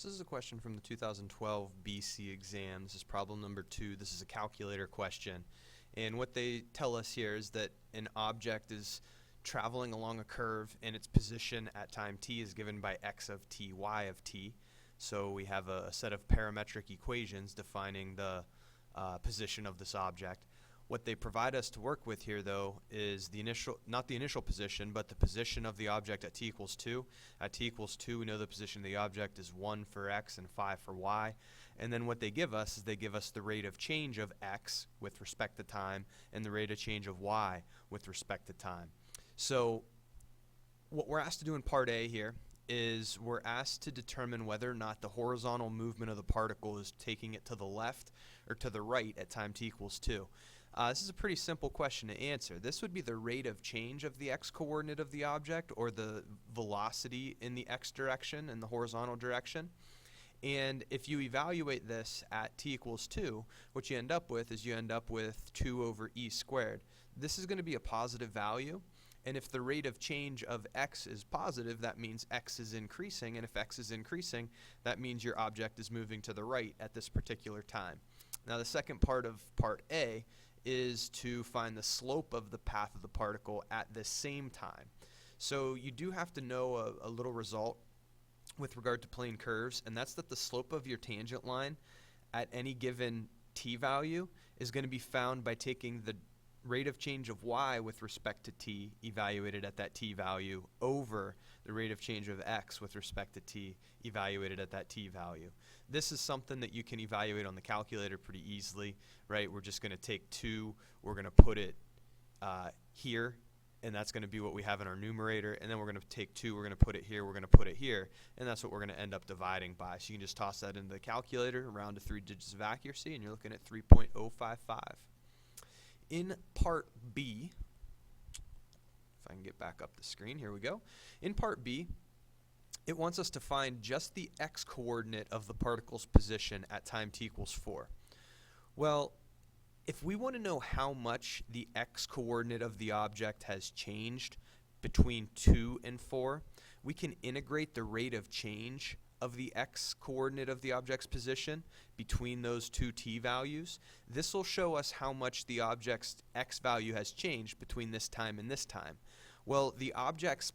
This is a question from the 2012 BC exam. This is problem number 2. This is a calculator question. And what they tell us here is that an object is traveling along a curve and its position at time t is given by x of t, y of t. So we have a set of parametric equations defining the position of this object. What they provide us to work with here, though, is the initial, not the initial position, but the position of the object at t equals 2. At t equals 2, we know the position of the object is 1 for x and 5 for y. And then what they give us is they give us the rate of change of x with respect to time and the rate of change of y with respect to time. So what we're asked to do in part A here is we're asked to determine whether or not the horizontal movement of the particle is taking it to the left or to the right at time t equals 2. This is a pretty simple question to answer. This would be the rate of change of the x-coordinate of the object, or the velocity in the x direction and the horizontal direction. And if you evaluate this at t equals 2, what you end up with is you end up with 2 over e squared. This is going to be a positive value. And if the rate of change of x is positive, that means x is increasing. And if x is increasing, that means your object is moving to the right at this particular time. Now the second part of part A is to find the slope of the path of the particle at the same time. So you do have to know a little result with regard to plane curves, and that's that the slope of your tangent line at any given t value is going to be found by taking the rate of change of y with respect to t evaluated at that t value over the rate of change of x with respect to t evaluated at that t value. This is something that you can evaluate on the calculator pretty easily, right? We're just going to take 2, we're going to put it here, and that's going to be what we have in our numerator, and then we're going to take 2, we're going to put it here, we're going to put it here, and that's what we're going to end up dividing by. So you can just toss that into the calculator, round to 3 digits of accuracy, and you're looking at 3.055. In part B, if I can get back up the screen, here we go. In part B, it wants us to find just the x-coordinate of the particle's position at time t equals 4. Well, if we want to know how much the x-coordinate of the object has changed between 2 and 4, we can integrate the rate of change of the x-coordinate of the object's position between those two t values. This will show us how much the object's x value has changed between this time and this time. Well, the object's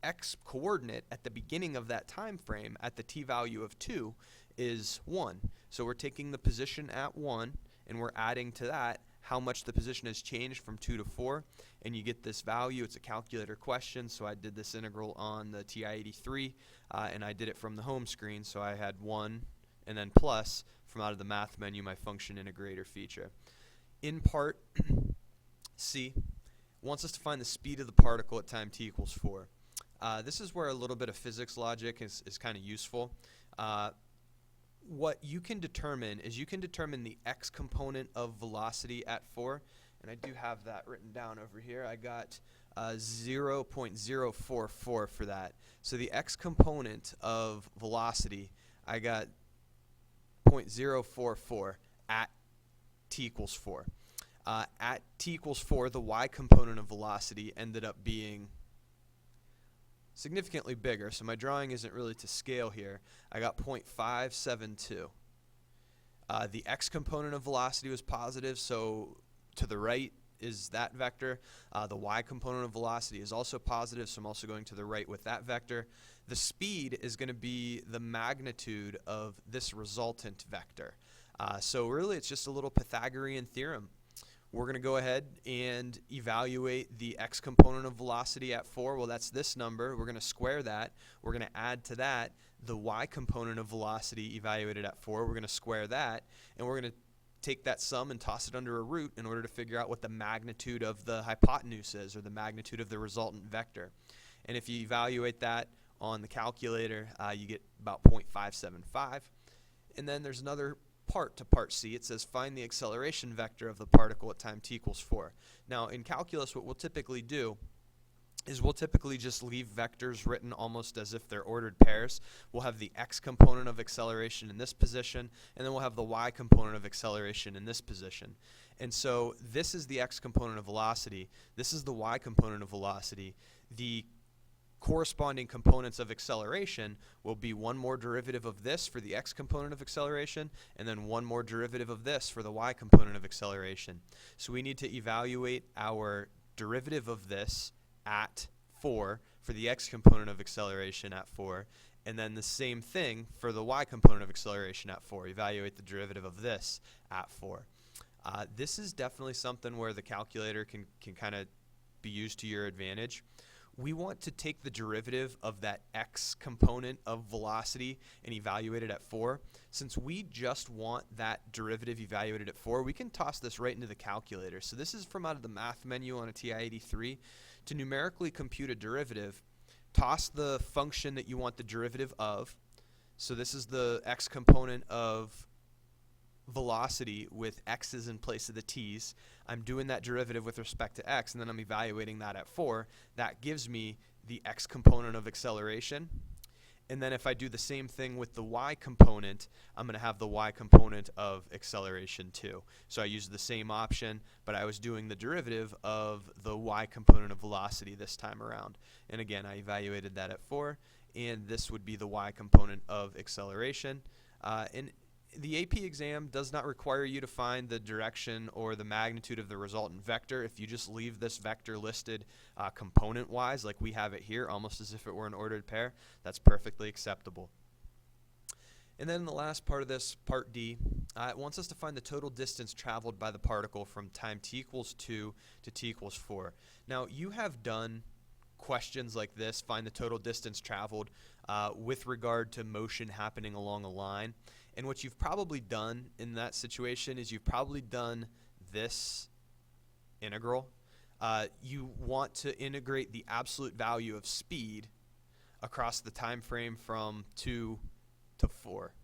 x-coordinate at the beginning of that time frame at the t value of 2 is 1. So we're taking the position at 1 and we're adding to that how much the position has changed from 2 to 4, and you get this value. It's a calculator question, so I did this integral on the TI-83, and I did it from the home screen, so I had 1 and then plus from out of the math menu my function integrator feature. In part C, wants us to find the speed of the particle at time t equals 4. This is where a little bit of physics logic is kind of useful. What you can determine is you can determine the x component of velocity at 4, and I do have that written down over here. I got 0.044 for that. So the x component of velocity, I got 0.044 at t equals 4. At t equals 4, the y component of velocity ended up being significantly bigger, so my drawing isn't really to scale here. I got 0.572. The x component of velocity was positive, so to the right is that vector. The y component of velocity is also positive, so I'm also going to the right with that vector. The speed is going to be the magnitude of this resultant vector. So really it's just a little Pythagorean theorem. We're going to go ahead and evaluate the x component of velocity at 4. Well, that's this number. We're going to square that. We're going to add to that the y component of velocity evaluated at 4. We're going to square that, and we're going to take that sum and toss it under a root in order to figure out what the magnitude of the hypotenuse is, or the magnitude of the resultant vector. And if you evaluate that on the calculator, you get about 0.575. And then there's another part to part C. It says find the acceleration vector of the particle at time t equals 4. Now in calculus, what we'll typically do is we'll typically just leave vectors written almost as if they're ordered pairs. We'll have the x component of acceleration in this position, and then we'll have the y component of acceleration in this position. And so this is the x component of velocity. This is the y component of velocity. The corresponding components of acceleration will be one more derivative of this for the x component of acceleration, and then one more derivative of this for the y component of acceleration. So we need to evaluate our derivative of this at 4 for the x component of acceleration at 4, and then the same thing for the y component of acceleration at 4. Evaluate the derivative of this at 4. This is definitely something where the calculator can kind of be used to your advantage. We want to take the derivative of that x component of velocity and evaluate it at 4. Since we just want that derivative evaluated at 4, we can toss this right into the calculator. So this is from out of the math menu on a TI-83. To numerically compute a derivative, toss the function that you want the derivative of. So this is the x component of velocity with x's in place of the t's. I'm doing that derivative with respect to x, and then I'm evaluating that at 4. That gives me the x component of acceleration. And then if I do the same thing with the y component, I'm going to have the y component of acceleration too. So I used the same option, but I was doing the derivative of the y component of velocity this time around. And again, I evaluated that at 4, and this would be the y component of acceleration. And the AP exam does not require you to find the direction or the magnitude of the resultant vector. If you just leave this vector listed component-wise, like we have it here, almost as if it were an ordered pair, that's perfectly acceptable. And then the last part of this, part D, it wants us to find the total distance traveled by the particle from time t equals 2 to t equals 4. Now, you have done questions like this, find the total distance traveled with regard to motion happening along a line. And what you've probably done in that situation is you've probably done this integral. You want to integrate the absolute value of speed across the time frame from 2 to 4.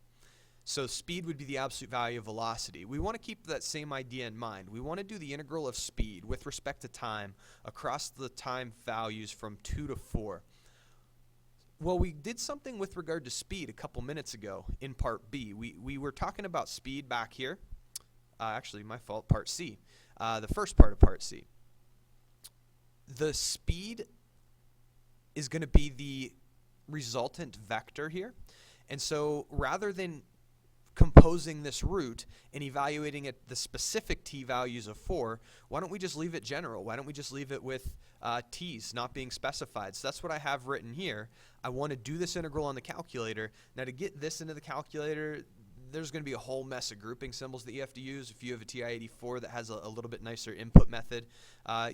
So speed would be the absolute value of velocity. We want to keep that same idea in mind. We want to do the integral of speed with respect to time across the time values from 2 to 4. Well, we did something with regard to speed a couple minutes ago in part B. We were talking about speed back here. Actually, my fault, part C. The first part of part C. The speed is going to be the resultant vector here. And so rather than composing this root and evaluating it the specific t values of 4, why don't we just leave it general? Why don't we just leave it with t's not being specified? So that's what I have written here. I want to do this integral on the calculator. Now to get this into the calculator, there's going to be a whole mess of grouping symbols that you have to use. If you have a TI-84 that has a little bit nicer input method,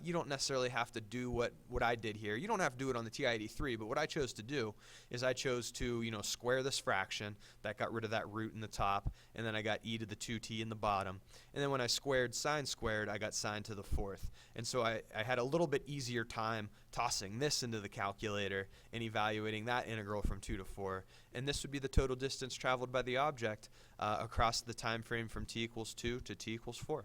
you don't necessarily have to do what I did here. You don't have to do it on the TI-83, but what I chose to do is I chose to square this fraction. That got rid of that root in the top, and then I got e to the 2t in the bottom. And then when I squared sine squared, I got sine to the 4th. And so I had a little bit easier time tossing this into the calculator and evaluating that integral from 2 to 4. And this would be the total distance traveled by the object across the time frame from t equals 2 to t equals 4.